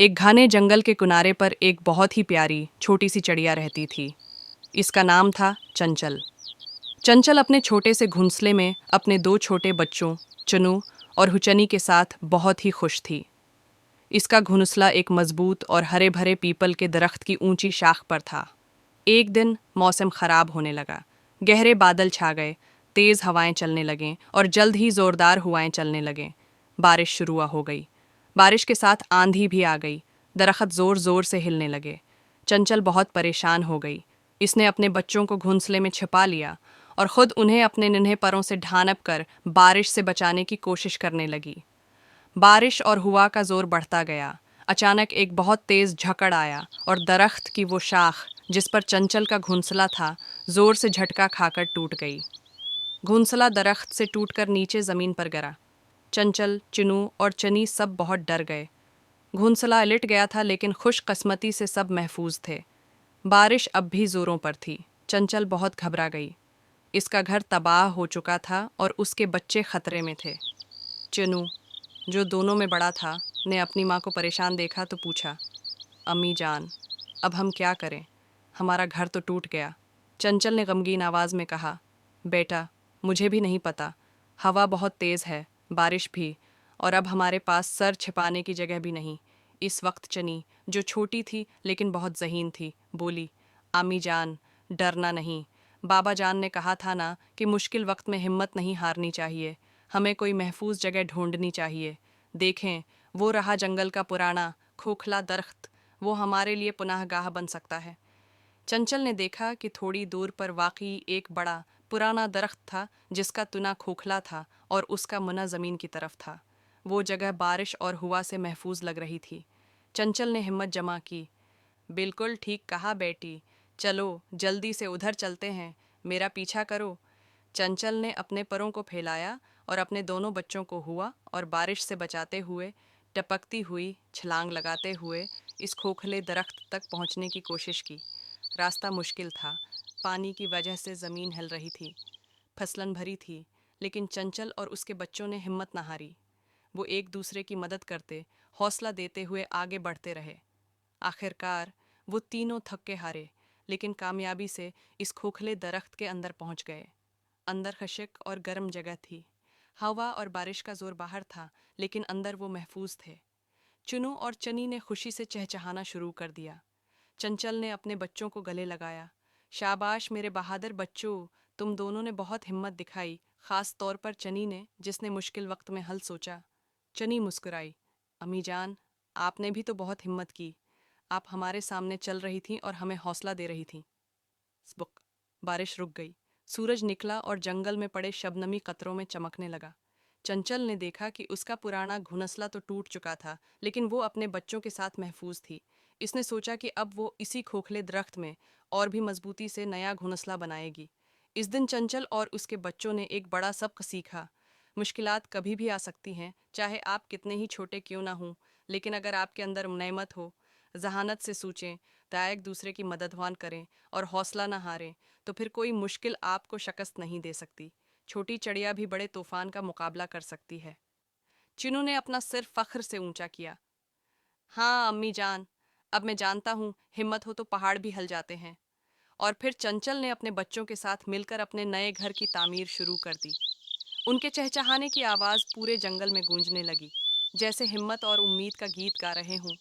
एक घने जंगल के किनारे पर एक बहुत ही प्यारी छोटी सी चिड़िया रहती थी। इसका नाम था चंचल। चंचल अपने छोटे से घोंसले में अपने दो छोटे बच्चों चुनू और हुचनी के साथ बहुत ही खुश थी। इसका घोंसला एक मजबूत और हरे भरे पीपल के दरख्त की ऊंची शाख पर था। एक दिन मौसम खराब होने लगा। गहरे बादल छा गए, तेज हवाएं चलने लगें और जल्द ही जोरदार हवाएं चलने लगें। बारिश शुरू हो गई। बारिश के साथ आंधी भी आ गई। दरख्त जोर जोर से हिलने लगे। चंचल बहुत परेशान हो गई। इसने अपने बच्चों को घोंसले में छिपा लिया और खुद उन्हें अपने नन्हे पैरों से ढांप कर बारिश से बचाने की कोशिश करने लगी। बारिश और हवा का जोर बढ़ता गया। अचानक एक बहुत तेज झकड़ आया और दरख्त की वो शाख जिस पर चंचल का घोंसला था जोर से झटका खाकर टूट गई। घोंसला दरख्त से टूटकर नीचे जमीन पर गिरा। चंचल, चिनू और चनी सब बहुत डर गए। घोंसला लिट गया था लेकिन खुशकिस्मती से सब महफूज थे। बारिश अब भी जोरों पर थी। चंचल बहुत घबरा गई। इसका घर तबाह हो चुका था और उसके बच्चे खतरे में थे। चिनू, जो दोनों में बड़ा था, ने अपनी माँ को परेशान देखा तो पूछा, अम्मी जान, अब हम क्या करें? हमारा घर तो टूट गया। चंचल ने गमगीन आवाज़ में कहा, बेटा, मुझे भी नहीं पता। हवा बहुत तेज़ है, बारिश भी, और अब हमारे पास सर छिपाने की जगह भी नहीं। इस वक्त चनी, जो छोटी थी लेकिन बहुत ज़हीन थी, बोली, आमी जान, डरना नहीं। बाबा जान ने कहा था ना कि मुश्किल वक्त में हिम्मत नहीं हारनी चाहिए। हमें कोई महफूज जगह ढूंढनी चाहिए। देखें, वो रहा जंगल का पुराना खोखला दरख्त। वो हमारे लिए पुनःगाह बन सकता है। चंचल ने देखा कि थोड़ी दूर पर वाकई एक बड़ा पुराना दरख्त था जिसका तना खोखला था और उसका मुना ज़मीन की तरफ था। वो जगह बारिश और हवा से महफूज लग रही थी। चंचल ने हिम्मत जमा की, बिल्कुल ठीक कहा बेटी, चलो जल्दी से उधर चलते हैं, मेरा पीछा करो। चंचल ने अपने परों को फैलाया और अपने दोनों बच्चों को हुआ और बारिश से बचाते हुए, टपकती हुई छलांग लगाते हुए इस खोखले दरख्त तक पहुंचने की कोशिश की। रास्ता मुश्किल था। पानी की वजह से ज़मीन हिल रही थी, फसलन भरी थी, लेकिन चंचल और उसके बच्चों ने हिम्मत न हारी। वो एक दूसरे की मदद करते, हौसला देते हुए आगे बढ़ते रहे। आखिरकार वो तीनों थक के हारे, लेकिन कामयाबी से इस खोखले दरख्त के अंदर पहुंच गए। अंदर खशिक और गर्म जगह थी। हवा और बारिश का जोर बाहर था, लेकिन अंदर वो महफूज थे। चुनू और चनी ने खुशी से चहचहाना शुरू कर दिया। चंचल ने अपने बच्चों को गले लगाया। शाबाश मेरे बहादुर बच्चों, तुम दोनों ने बहुत हिम्मत दिखाई, खास तौर पर चनी ने, जिसने मुश्किल वक्त में हल सोचा। चनी मुस्कुराई, अम्मी जान, आपने भी तो बहुत हिम्मत की। आप हमारे सामने चल रही थीं और हमें हौसला दे रही थीं। स्पुक। बारिश रुक गई। सूरज निकला और जंगल में पड़े शबनमी कतरों में चमकने लगा। चंचल ने देखा कि उसका पुराना घुनसला तो टूट चुका था, लेकिन वो अपने बच्चों के साथ महफूज थी। इसने सोचा कि अब वो इसी खोखले दरख्त में और भी मजबूती से नया घुनसला बनाएगी। इस दिन चंचल और उसके बच्चों ने एक बड़ा सबक सीखा। मुश्किलात कभी भी आ सकती हैं, चाहे आप कितने ही छोटे क्यों ना हों, लेकिन अगर आपके अंदर नेमत हो, जहानत से सोचें, तो एक दूसरे की मददवान करें और हौसला न हारें, तो फिर कोई मुश्किल आपको शिकस्त नहीं दे सकती। छोटी चिड़िया भी बड़े तूफान का मुकाबला कर सकती है। चिनू ने अपना सिर फख्र से ऊंचा किया, हाँ अम्मी जान, अब मैं जानता हूँ हिम्मत हो तो पहाड़ भी हिल जाते हैं। और फिर चंचल ने अपने बच्चों के साथ मिलकर अपने नए घर की तामीर शुरू कर दी। उनके चहचहाने की आवाज़ पूरे जंगल में गूंजने लगी, जैसे हिम्मत और उम्मीद का गीत गा रहे हों।